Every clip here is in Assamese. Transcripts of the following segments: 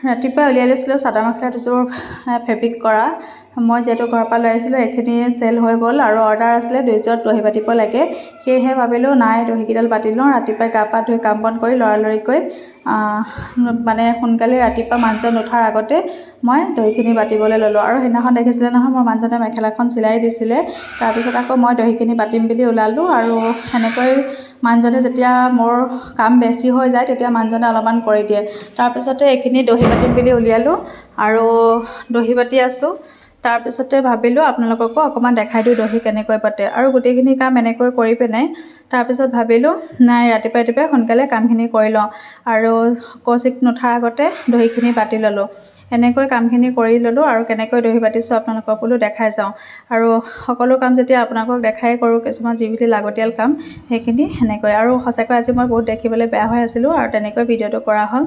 ৰাতিপুৱা উলিয়াই লৈছিলোঁ চাদৰ মেখেলা দুযোৰ ফেব্ৰিক কৰা। মই যিহেতু ঘৰৰ পৰা লৈ আহিছিলোঁ এইখিনি চেল হৈ গ'ল আৰু অৰ্ডাৰ আছিলে 2যোৰত দহি বাতিব লাগে। সেয়েহে ভাবিলোঁ নাই দহিকেইডাল বাতি লওঁ। ৰাতিপুৱাই গা পা ধুই কাম বন কৰি লৰালৰিকৈ মানে সোনকালে ৰাতিপুৱা মানুহজন উঠাৰ আগতে মই দহিখিনি বাতিবলৈ ল'লোঁ। আৰু সেইদিনাখন দেখিছিলে নহয় মোৰ মানুহজনে মেখেলাখন চিলাই দিছিলে। তাৰপিছত আকৌ মই দহিখিনি বাতিম বুলি ওলালোঁ আৰু সেনেকৈ মানুহজনে যেতিয়া মোৰ কাম বেছি হৈ যায় তেতিয়া মানুহজনে অলপমান কৰি দিয়ে। তাৰপিছতে এইখিনি দহি বাতিম বুলি উলিয়ালোঁ আৰু দহি বাতি আছোঁ। তাৰপিছতে ভাবিলোঁ আপোনালোককো অকণমান দেখাই দিওঁ দহি কেনেকৈ বাতে আৰু গোটেইখিনি কাম এনেকৈ কৰি পিনে তাৰপিছত ভাবিলোঁ নাই ৰাতিপুৱাই সোনকালে কামখিনি কৰি লওঁ আৰু কৌশিক নুঠাৰ আগতে দহিখিনি বাতি ল'লোঁ। এনেকৈ কামখিনি কৰি ল'লোঁ আৰু কেনেকৈ দহি বাতিছোঁ আপোনালোকক বোলো দেখাই যাওঁ। আৰু সকলো কাম যেতিয়া আপোনালোকক দেখাই কৰোঁ কিছুমান যিখিনি লাগতিয়াল কাম সেইখিনি সেনেকৈ। আৰু সঁচাকৈ আজি মই বহুত দেখিবলৈ বেয়া হৈ আছিলোঁ আৰু তেনেকৈ ভিডিঅ'টো কৰা হ'ল।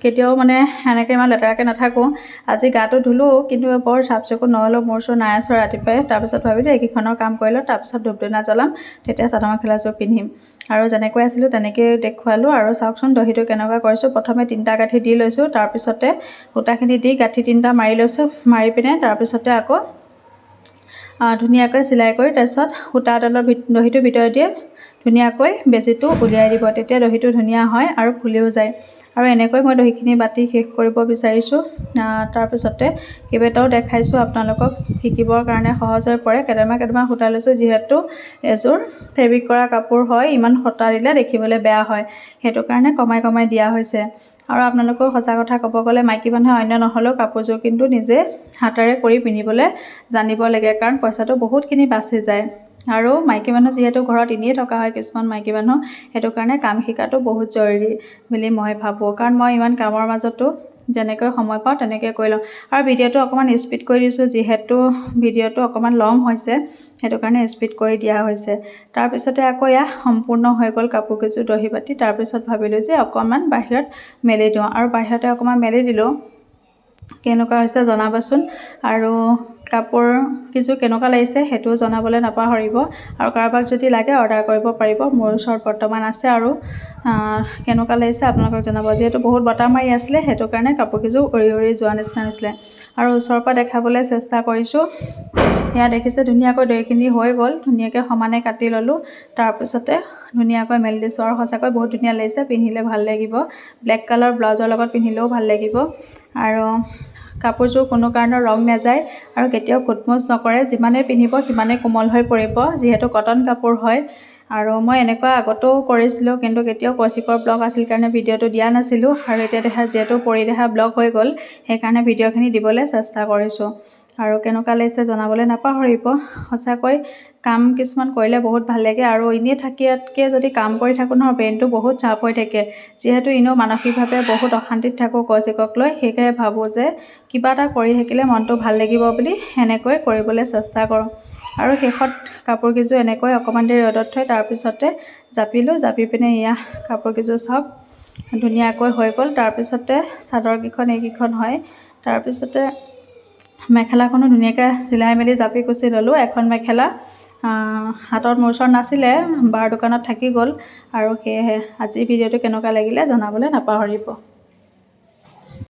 কেতিয়াও মানে সেনেকৈ ইমান লেতেৰাকৈ নাথাকোঁ। আজি গাটো ধুলোঁ কিন্তু বৰ চাফ চিকুণ নহ'লেও মোৰ চোৰ নাই আছোঁ ৰাতিপুৱাই। তাৰপিছত ভাবিলোঁ এইকেইখনৰ কাম কৰি লওঁ তাৰপিছত ধূপ ধূনা জ্বলাম তেতিয়া চাদৰ মেখেলাযোৰ পিন্ধিম। আৰু যেনেকৈ আছিলোঁ তেনেকৈয়ে দেখুৱালোঁ। আৰু চাওকচোন দহিটো কেনেকুৱা কৰিছোঁ। প্ৰথমে 3টা গাঁঠি দি লৈছোঁ, তাৰপিছতে সূতাখিনি দি গাঁঠি 3টা মাৰি লৈছোঁ। মাৰি পিনে তাৰপিছতে আকৌ ধুনীয়াকৈ চিলাই কৰি তাৰপিছত সূতাডালৰ দহিটোৰ ভিতৰতে ধুনীয়াকৈ বেজিটো উলিয়াই দিব। তেতিয়া দহিটো ধুনীয়া হয় আৰু ফুলিও যায়। আৰু এনেকৈ মই দহিখিনি বাতি শেষ কৰিব বিচাৰিছোঁ। তাৰপিছতে কেইবাটাও দেখাইছোঁ আপোনালোকক শিকিবৰ কাৰণে সহজ হৈ পৰে। কেইটামান সূতা লৈছোঁ যিহেতু এযোৰ ফেব্ৰিক কৰা কাপোৰ হয়, ইমান সূতা দিলে দেখিবলৈ বেয়া হয়, সেইটো কাৰণে কমাই দিয়া হৈছে। আৰু আপোনালোকক সঁচা কথা ক'ব গ'লে মাইকী মানুহে অন্য নহ'লেও কাপোৰযোৰ কিন্তু নিজে হাতেৰে কৰি পিন্ধিবলৈ জানিব লাগে, কাৰণ পইচাটো বহুতখিনি বাচি যায়। আৰু মাইকী মানুহ যিহেতু ঘৰত এনেই থকা হয় কিছুমান মাইকী মানুহ, সেইটো কাৰণে কাম শিকাটো বহুত জৰুৰী বুলি মই ভাবোঁ। কাৰণ মই ইমান কামৰ মাজতো যেনেকৈ সময় পাওঁ তেনেকৈ কৰি লওঁ। আৰু ভিডিঅ'টো অকণমান স্পীড কৰি দিছোঁ যিহেতু ভিডিঅ'টো অকণমান লং হৈছে, সেইটো কাৰণে স্পীড কৰি দিয়া হৈছে। তাৰপিছতে আকৌ এয়া সম্পূৰ্ণ হৈ গ'ল কাপোৰকেইযোৰ দহি বাতি। তাৰপিছত ভাবিলোঁ যে অকণমান বাহিৰত মেলি দিওঁ আৰু বাহিৰতে অকণমান মেলি দিলোঁ। কেনেকুৱা হৈছে জনাবাচোন। আৰু কাপোৰকেইযোৰ কেনেকুৱা লাগিছে সেইটোও জনাবলৈ নাপাহৰিব। আৰু কাৰোবাক যদি লাগে অৰ্ডাৰ কৰিব পাৰিব, মোৰ ওচৰত বৰ্তমান আছে। আৰু কেনেকুৱা লাগিছে আপোনালোকক জনাব। যিহেতু বহুত বতাহ মাৰি আছিলে সেইটো কাৰণে কাপোৰকেইযোৰ উৰি যোৱা নিচিনা হৈছিলে। আৰু ওচৰৰ পৰা দেখাবলৈ চেষ্টা কৰিছোঁ। সেয়া দেখিছে ধুনীয়াকৈ দহিখিনি হৈ গ'ল। ধুনীয়াকৈ সমানে কাটি ল'লোঁ, তাৰপিছতে ধুনীয়াকৈ মেলি দিছোঁ। আৰু সঁচাকৈ বহুত ধুনীয়া লাগিছে, পিন্ধিলে ভাল লাগিব। ব্লেক কালাৰ ব্লাউজৰ লগত পিন্ধিলেও ভাল লাগিব। আৰু কাপোৰযোৰ কোনো কাৰণত ৰং নাযায় আৰু কেতিয়াও খুটমুচ নকৰে। যিমানেই পিন্ধিব সিমানেই কোমল হৈ পৰিব, যিহেতু কটন কাপোৰ হয়। আৰু মই এনেকুৱা আগতেও কৰিছিলোঁ কিন্তু কেতিয়াও কৌশিকৰ ব্লগ আছিল কাৰণে ভিডিঅ'টো দিয়া নাছিলোঁ। আৰু এতিয়া যিহেতু পৰিদেহা ব্লগ হৈ গ'ল সেইকাৰণে ভিডিঅ'খিনি দিবলৈ চেষ্টা কৰিছোঁ। আৰু কেনেকুৱা লাগিছে জনাবলৈ নাপাহৰিব। সঁচাকৈ কাম কিছুমান কৰিলে বহুত ভাল লাগে। আৰু এনেই থাকিয়াতকৈ যদি কাম কৰি থাকোঁ নহয় ব্ৰেইনটো বহুত চাপ হৈ থাকে। যিহেতু এনেও মানসিকভাৱে বহুত অশান্তিত থাকোঁ কৌশিকক লৈ, সেইকাৰণে ভাবোঁ যে কিবা এটা কৰি থাকিলে মনটো ভাল লাগিব বুলি সেনেকৈ কৰিবলৈ চেষ্টা কৰোঁ। আৰু শেষত কাপোৰকেইযোৰ এনেকৈ অকণমান দেৰি ৰ'দত থৈ তাৰপিছতে জাপিলোঁ। জাপি পিনে এয়া কাপোৰকেইযোৰ চাওক ধুনীয়াকৈ হৈ গ'ল। তাৰপিছতে চাদৰকেইখন এইকেইখন হয়। তাৰপিছতে মেখেলাখনো ধুনীয়াকৈ চিলাই মেলি জাপি কুচি ল'লোঁ। এখন মেখেলা হাতত মোৰ ওচৰত নাছিলে, বাৰ দোকানত থাকি গ'ল। আৰু সেয়েহে আজি ভিডিঅ'টো কেনেকুৱা লাগিলে জনাবলৈ নাপাহৰিব।